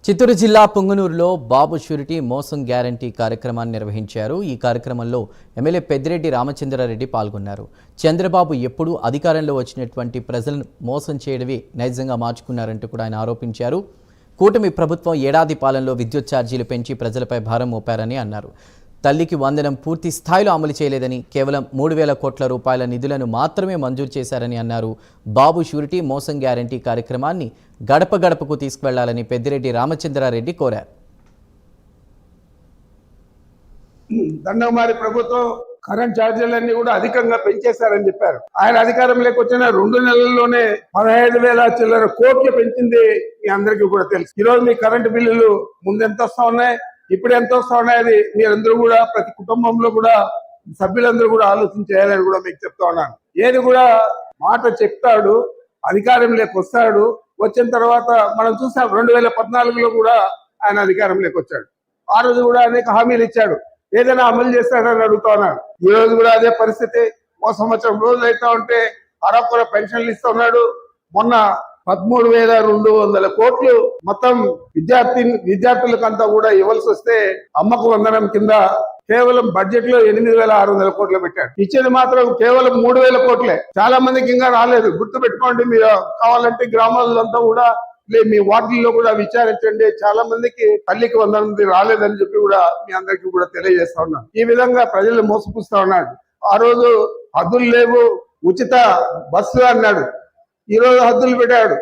చిత్తూరు జిల్లా పుంగనూరులో బాబు షూరిటీ మోసం గ్యారంటీ కార్యక్రమాన్ని నిర్వహించారు. ఈ కార్యక్రమంలో ఎమ్మెల్యే పెద్దిరెడ్డి రామచంద్రారెడ్డి పాల్గొన్నారు. చంద్రబాబు ఎప్పుడూ అధికారంలో వచ్చినటువంటి ప్రజలను మోసం చేయడమే నైజంగా మార్చుకున్నారంటూ కూడా ఆయన ఆరోపించారు. కూటమి ప్రభుత్వం ఏడాది పాలనలో విద్యుత్ ఛార్జీలు పెంచి ప్రజలపై భారం మోపారని అన్నారు. తల్లికి వందనం పూర్తి స్థాయిలో అమలు చేయలేదని, కేవలం 3,000 కోట్ల రూపాయల నిధులను మాత్రమే మంజూరు చేశారని అన్నారు. బాబు షూరిటీ మోసం గ్యారంటీ కార్యక్రమాన్ని గడప గడపకు తీసుకువెళ్లాలని పెద్దిరెడ్డి రామచంద్రారెడ్డి కోరారు. దండకుమారి ప్రభుత్వం కరెంట్ ఛార్జీలన్నీ కూడా అధికంగా పెంచేశారని చెప్పారు. ఆయన అధికారంలోకి వచ్చిన 2 నెలల్లోనే 15,000 చిల్లర కోట్లు పెంచింది మీ అందరికీ కూడా తెలుసు. ఈరోజు మీ కరెంటు బిల్లులు ముందు ఎంత వస్తా ఉన్నాయి, ఇప్పుడు ఎంత వస్తా ఉన్నాయి, మీరందరూ కూడా ప్రతి కుటుంబంలో కూడా సభ్యులందరూ కూడా ఆలోచన చేయాలని కూడా మీకు చెప్తా ఉన్నాను. ఏది కూడా మాట చెప్తాడు, అధికారంలోకి వస్తాడు. వచ్చిన తర్వాత మనం చూసాం 2014లో కూడా ఆయన అధికారంలోకి వచ్చాడు. ఆ రోజు కూడా అనేక హామీలు ఇచ్చాడు, ఏదైనా అమలు చేస్తాడని అడుగుతా ఉన్నాడు. ఈ రోజు కూడా అదే పరిస్థితి. ఒక సంవత్సరం రోజులు అయితే ఉంటే అరకొర పెన్షన్లు ఇస్తా ఉన్నాడు. మొన్న 13,200 కోట్లు మొత్తం విద్యార్థులకంతా కూడా ఇవ్వాల్సి వస్తే అమ్మకు వందనం కింద కేవలం బడ్జెట్ లో 8,600 కోట్లు పెట్టాడు. ఇచ్చేది మాత్రం కేవలం 3,000 కోట్లే. చాలా మందికి ఇంకా రాలేదు. గుర్తు పెట్టుకోండి, మీరు కావాలంటే గ్రామాలంతా కూడా మీ వార్డుల్లో కూడా విచారించండి. చాలా మందికి తల్లికి వందనం రాలేదని చెప్పి కూడా మీ అందరికీ కూడా తెలియజేస్తా ఉన్నాను. ఈ విధంగా ప్రజలు మోసపుస్తా ఉన్నాడు. ఆ రోజు హద్దులు లేవు, ఉచిత బస్సు అన్నాడు. ఈ రోజు హద్దులు పెట్టాడు.